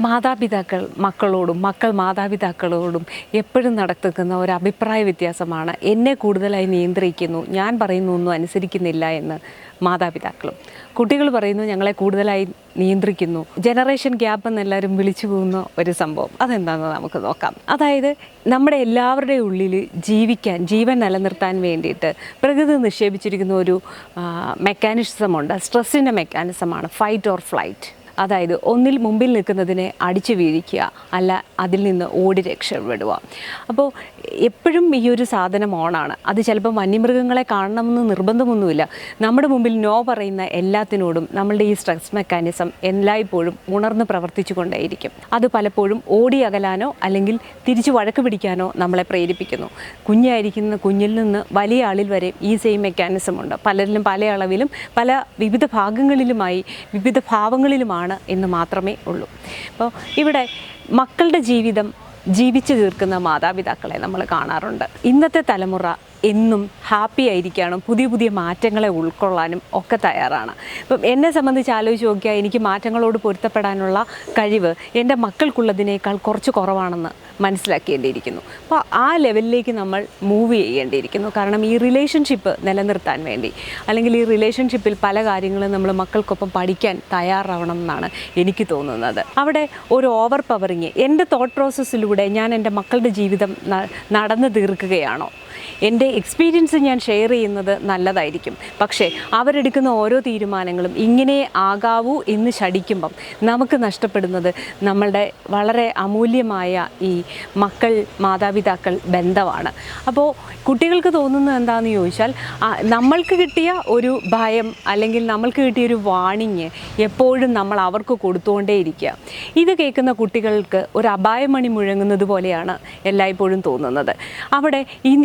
മാതാപിതാക്കൾ മക്കളോടും മക്കൾ മാതാപിതാക്കളോടും എപ്പോഴും നടത്തുന്ന ഒരു അഭിപ്രായ വ്യത്യാസമാണ് എന്നെ കൂടുതലായി നിയന്ത്രിക്കുന്നു, ഞാൻ പറയുന്നൊന്നും അനുസരിക്കുന്നില്ല എന്ന് മാതാപിതാക്കളും. കുട്ടികൾ പറയുന്നു ഞങ്ങളെ കൂടുതലായി നിയന്ത്രിക്കുന്നു. ജനറേഷൻ ഗ്യാപ്പ് എന്നെല്ലാവരും വിളിച്ചു പോകുന്ന ഒരു സംഭവം അതെന്താണെന്ന് നമുക്ക് നോക്കാം. അതായത് നമ്മുടെ എല്ലാവരുടെയും ഉള്ളിൽ ജീവിക്കാൻ, ജീവൻ നിലനിർത്താൻ വേണ്ടിയിട്ട് പ്രകൃതി നിക്ഷേപിച്ചിരിക്കുന്ന ഒരു മെക്കാനിസമുണ്ട്. സ്ട്രെസ്സിൻ്റെ മെക്കാനിസമാണ് ഫൈറ്റ് ഓർ ഫ്ലൈറ്റ്. അതായത് ഒന്നിൽ മുമ്പിൽ നിൽക്കുന്നതിനെ അടിച്ചു വീഴിക്കുക, അല്ല അതിൽ നിന്ന് ഓടി രക്ഷപ്പെടുക. അപ്പോൾ എപ്പോഴും ഈ ഒരു സാധനം ഓണാണ്. അത് ചിലപ്പോൾ വന്യമൃഗങ്ങളെ കാണണമെന്ന് നിർബന്ധമൊന്നുമില്ല. നമ്മുടെ മുമ്പിൽ നോ പറയുന്ന എല്ലാത്തിനോടും നമ്മളുടെ ഈ സ്ട്രെസ് മെക്കാനിസം എല്ലായ്പ്പോഴും ഉണർന്ന് പ്രവർത്തിച്ചു കൊണ്ടേയിരിക്കും. അത് പലപ്പോഴും ഓടി അകലാനോ അല്ലെങ്കിൽ തിരിച്ച് വഴക്ക് പിടിക്കാനോ നമ്മളെ പ്രേരിപ്പിക്കുന്നു. കുഞ്ഞായിരിക്കുന്ന കുഞ്ഞിൽ നിന്ന് വലിയ ആളിൽ വരെ ഈ സെയിം മെക്കാനിസം ഉണ്ട്. പലരിലും പല അളവിലും പല വിവിധ ഭാഗങ്ങളിലുമായി വിവിധ ഭാവങ്ങളിലുമാണ് എന്ന് മാത്രമേ ഉള്ളൂ. അപ്പോൾ ഇവിടെ മക്കളുടെ ജീവിതം ജീവിച്ചു തീർക്കുന്ന മാതാപിതാക്കളെ നമ്മൾ കാണാറുണ്ട്. ഇന്നത്തെ തലമുറ എന്നും ഹാപ്പി ആയിരിക്കാനും പുതിയ പുതിയ മാറ്റങ്ങളെ ഉൾക്കൊള്ളാനും ഒക്കെ തയ്യാറാണ്. ഇപ്പം എന്നെ സംബന്ധിച്ച് ആലോചിച്ച് നോക്കിയാൽ എനിക്ക് മാറ്റങ്ങളോട് പൊരുത്തപ്പെടാനുള്ള കഴിവ് എൻ്റെ മക്കൾക്കുള്ളതിനേക്കാൾ കുറച്ച് കുറവാണെന്ന് മനസ്സിലാക്കേണ്ടിയിരിക്കുന്നു. അപ്പോൾ ആ ലെവലിലേക്ക് നമ്മൾ മൂവ് ചെയ്യേണ്ടിയിരിക്കുന്നു. കാരണം ഈ റിലേഷൻഷിപ്പ് നിലനിർത്താൻ വേണ്ടി, അല്ലെങ്കിൽ ഈ റിലേഷൻഷിപ്പിൽ പല കാര്യങ്ങളും നമ്മൾ മക്കൾക്കൊപ്പം പഠിക്കാൻ തയ്യാറാവണം എന്നാണ് എനിക്ക് തോന്നുന്നത്. അവിടെ ഒരു ഓവർ പവറിങ് എൻ്റെ തോട്ട് പ്രോസസ്സിലൂടെ ഞാൻ എൻ്റെ മക്കളുടെ ജീവിതം നടന്നു തീർക്കുകയാണോ? എൻ്റെ എക്സ്പീരിയൻസ് ഞാൻ ഷെയർ ചെയ്യുന്നത് നല്ലതായിരിക്കും. പക്ഷേ അവരെടുക്കുന്ന ഓരോ തീരുമാനങ്ങളും ഇങ്ങനെ ആകാവൂ എന്ന് ശടിക്കുമ്പം നമുക്ക് നഷ്ടപ്പെടുന്നത് നമ്മളുടെ വളരെ അമൂല്യമായ ഈ മക്കൾ മാതാപിതാക്കൾ ബന്ധമാണ്. അപ്പോൾ കുട്ടികൾക്ക് തോന്നുന്നത് എന്താണെന്ന് ചോദിച്ചാൽ, നമ്മൾക്ക് കിട്ടിയ ഒരു ഭയം അല്ലെങ്കിൽ നമ്മൾക്ക് കിട്ടിയൊരു വാണിങ് എപ്പോഴും നമ്മൾ അവർക്ക് കൊടുത്തുകൊണ്ടേയിരിക്കുക. ഇത് കേൾക്കുന്ന കുട്ടികൾക്ക് ഒരു അപായമണി മുഴങ്ങുന്നത് പോലെയാണ് എല്ലായ്പ്പോഴും തോന്നുന്നത്. അവിടെ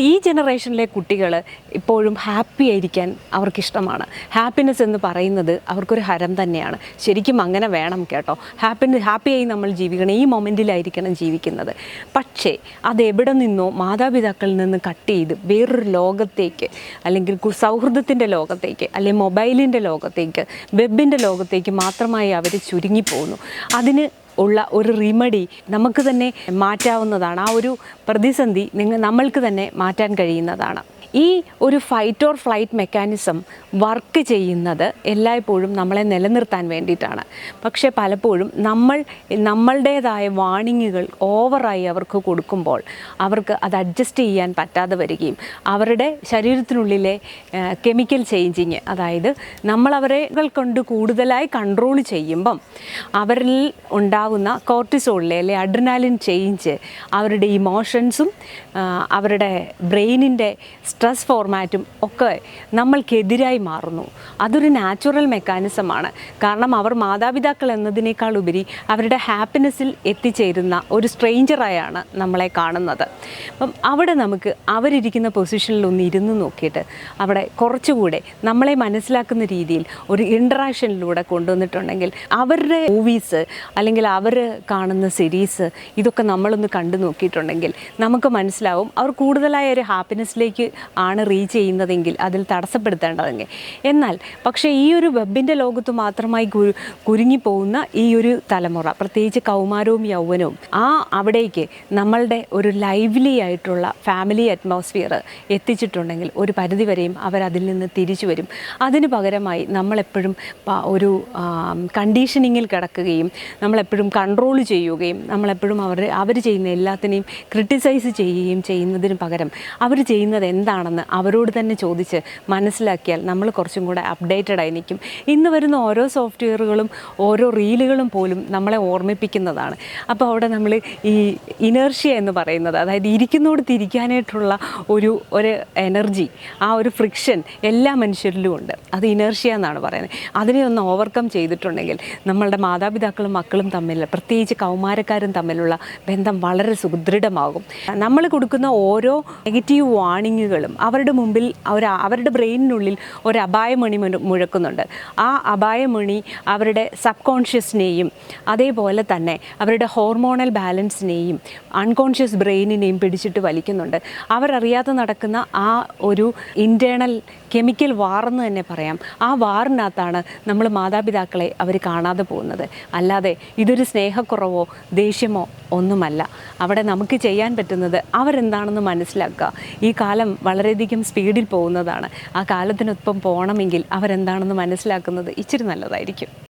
ഈ ജനറേഷനിലെ കുട്ടികൾ ഇപ്പോഴും ഹാപ്പി ആയിരിക്കാൻ അവർക്കിഷ്ടമാണ്. ഹാപ്പിനെസ് എന്ന് പറയുന്നത് അവർക്കൊരു ഹരം തന്നെയാണ്. ശരിക്കും അങ്ങനെ വേണം കേട്ടോ. ഹാപ്പിയായി നമ്മൾ ജീവിക്കണം, ഈ മൊമെൻറ്റിലായിരിക്കണം ജീവിക്കുന്നത്. പക്ഷേ അതെവിടെ നിന്നോ മാതാപിതാക്കളിൽ നിന്ന് കട്ട് ചെയ്ത് വേറൊരു ലോകത്തേക്ക്, അല്ലെങ്കിൽ സൗഹൃദത്തിൻ്റെ ലോകത്തേക്ക്, അല്ലെങ്കിൽ മൊബൈലിൻ്റെ ലോകത്തേക്ക്, വെബിൻ്റെ ലോകത്തേക്ക് മാത്രമായി അവർ ചുരുങ്ങിപ്പോകുന്നു. അതിന് ഉള്ള ഒരു റെമഡി നമുക്ക് തന്നെ മാറ്റാവുന്നതാണ്. ആ ഒരു പ്രതിസന്ധി നമ്മൾക്ക് തന്നെ മാറ്റാൻ കഴിയുന്നതാണ്. ഈ ഒരു fight or flight mechanism work ചെയ്യുന്നത് എല്ലായ്പ്പോഴും നമ്മളെ നിലനിർത്താൻ വേണ്ടിയിട്ടാണ്. പക്ഷേ പലപ്പോഴും നമ്മളുടേതായ വാണിങ്ങുകൾ ഓവറായി അവർക്ക് കൊടുക്കുമ്പോൾ അവർക്ക് അത് അഡ്ജസ്റ്റ് ചെയ്യാൻ പറ്റാതെ വരികയും അവരുടെ ശരീരത്തിനുള്ളിലെ കെമിക്കൽ ചേഞ്ചിങ്, അതായത് നമ്മളവരെ കൊണ്ട് കൂടുതലായി കൺട്രോൾ ചെയ്യുമ്പം അവരിൽ ഉണ്ടാകുന്ന കോർട്ടിസോളിലെ അല്ലെ അഡ്രിനാലിൻ ചേഞ്ച് അവരുടെ ഇമോഷൻസും അവരുടെ ബ്രെയിനിൻ്റെ സ്ട്രെസ് ഫോർമാറ്റും ഒക്കെ നമ്മൾക്കെതിരായി മാറുന്നു. അതൊരു നാച്ചുറൽ മെക്കാനിസമാണ്. കാരണം അവർ മാതാപിതാക്കൾ എന്നതിനേക്കാൾ ഉപരി അവരുടെ ഹാപ്പിനെസ്സിൽ എത്തിച്ചേരുന്ന ഒരു സ്ട്രേഞ്ചറായാണ് നമ്മളെ കാണുന്നത്. അപ്പം അവിടെ നമുക്ക് അവരിരിക്കുന്ന പൊസിഷനിൽ ഒന്ന് ഇരുന്ന് നോക്കിയിട്ട് അവിടെ കുറച്ചുകൂടെ നമ്മളെ മനസ്സിലാക്കുന്ന രീതിയിൽ ഒരു ഇൻട്രാക്ഷനിലൂടെ കൊണ്ടുവന്നിട്ടുണ്ടെങ്കിൽ അവരുടെ മൂവീസ് അല്ലെങ്കിൽ അവർ കാണുന്ന സീരീസ് ഇതൊക്കെ നമ്മളൊന്ന് കണ്ടു നോക്കിയിട്ടുണ്ടെങ്കിൽ നമുക്ക് മനസ്സിലാവും അവർ കൂടുതലായ ഒരു ഹാപ്പിനെസ്സിലേക്ക് ആണ് റീച്ച് ചെയ്യുന്നതെങ്കിൽ അതിൽ തടസ്സപ്പെടുത്തേണ്ടതെങ്കിൽ. എന്നാൽ പക്ഷേ ഈ ഒരു വെബിൻ്റെ ലോകത്ത് മാത്രമായി കുരുങ്ങിപ്പോകുന്ന ഈ ഒരു തലമുറ, പ്രത്യേകിച്ച് കൗമാരവും യൗവനവും, അവിടേക്ക് നമ്മളുടെ ഒരു ലൈവ്ലി ആയിട്ടുള്ള ഫാമിലി അറ്റ്മോസ്ഫിയർ എത്തിച്ചിട്ടുണ്ടെങ്കിൽ ഒരു പരിധിവരെയും അവരതിൽ നിന്ന് തിരിച്ചു വരും. അതിന് പകരമായി നമ്മളെപ്പോഴും ഒരു കണ്ടീഷനിങ്ങിൽ കിടക്കുകയും നമ്മളെപ്പോഴും കൺട്രോൾ ചെയ്യുകയും നമ്മളെപ്പോഴും അവർ ചെയ്യുന്ന എല്ലാത്തിനെയും ക്രിട്ടിസൈസ് ചെയ്യുകയും ചെയ്യുന്നതിന് പകരം അവർ ചെയ്യുന്നത് എന്താണെന്ന് അവരോട് തന്നെ ചോദിച്ച് മനസ്സിലാക്കിയാൽ നമ്മൾ കുറച്ചും കൂടെ അപ്ഡേറ്റഡ് ആയി നിൽക്കും. ഇന്ന് വരുന്ന ഓരോ സോഫ്റ്റ്വെയറുകളും ഓരോ റീലുകളും പോലും നമ്മളെ ഓർമ്മിപ്പിക്കുന്നതാണ്. അപ്പോൾ അവിടെ നമ്മൾ ഈ ഇനേർഷ്യ എന്ന് പറയുന്നത്, അതായത് ഇരിക്കുന്നോട് തിരിക്കാനായിട്ടുള്ള ഒരു എനർജി, ആ ഒരു ഫ്രിക്ഷൻ എല്ലാ മനുഷ്യരിലും ഉണ്ട്. അത് ഇനേർഷ്യ എന്നാണ് പറയുന്നത്. അതിനെ ഒന്ന് ഓവർകം ചെയ്തിട്ടുണ്ടെങ്കിൽ നമ്മളുടെ മാതാപിതാക്കളും മക്കളും തമ്മിൽ, പ്രത്യേകിച്ച് കൗമാരക്കാരും തമ്മിലുള്ള ബന്ധം വളരെ സുദൃഢമാകും. നമ്മൾ കൊടുക്കുന്ന ഓരോ നെഗറ്റീവ് വാണിങ്ങുകൾ കുഞ്ഞുങ്ങളും അവരുടെ മുമ്പിൽ അവരുടെ ബ്രെയിനിനുള്ളിൽ ഒരു അപായമണി മുഴക്കുന്നുണ്ട്. ആ അപായമണി അവരുടെ സബ് കോൺഷ്യസിനെയും അതേപോലെ തന്നെ അവരുടെ ഹോർമോണൽ ബാലൻസിനെയും അൺകോൺഷ്യസ് ബ്രെയിനിനെയും പിടിച്ചിട്ട് വലിക്കുന്നുണ്ട്. അവരറിയാതെ നടക്കുന്ന ആ ഒരു ഇൻറ്റേർണൽ കെമിക്കൽ വാറെന്ന് തന്നെ പറയാം. ആ വാറിനകത്താണ് നമ്മൾ മാതാപിതാക്കളെ അവർ കാണാതെ പോകുന്നത്. അല്ലാതെ ഇതൊരു സ്നേഹക്കുറവോ ദേഷ്യമോ ഒന്നുമല്ല. അവിടെ നമുക്ക് ചെയ്യാൻ പറ്റുന്നത് അവരെന്താണെന്ന് മനസ്സിലാക്കുക. ഈ കാലം വളരെയധികം സ്പീഡിൽ പോകുന്നതാണ്. ആ കാലത്തിനൊപ്പം പോകണമെങ്കിൽ അവരെന്താണെന്ന് മനസ്സിലാക്കുന്നത് ഇച്ചിരി നല്ലതായിരിക്കും.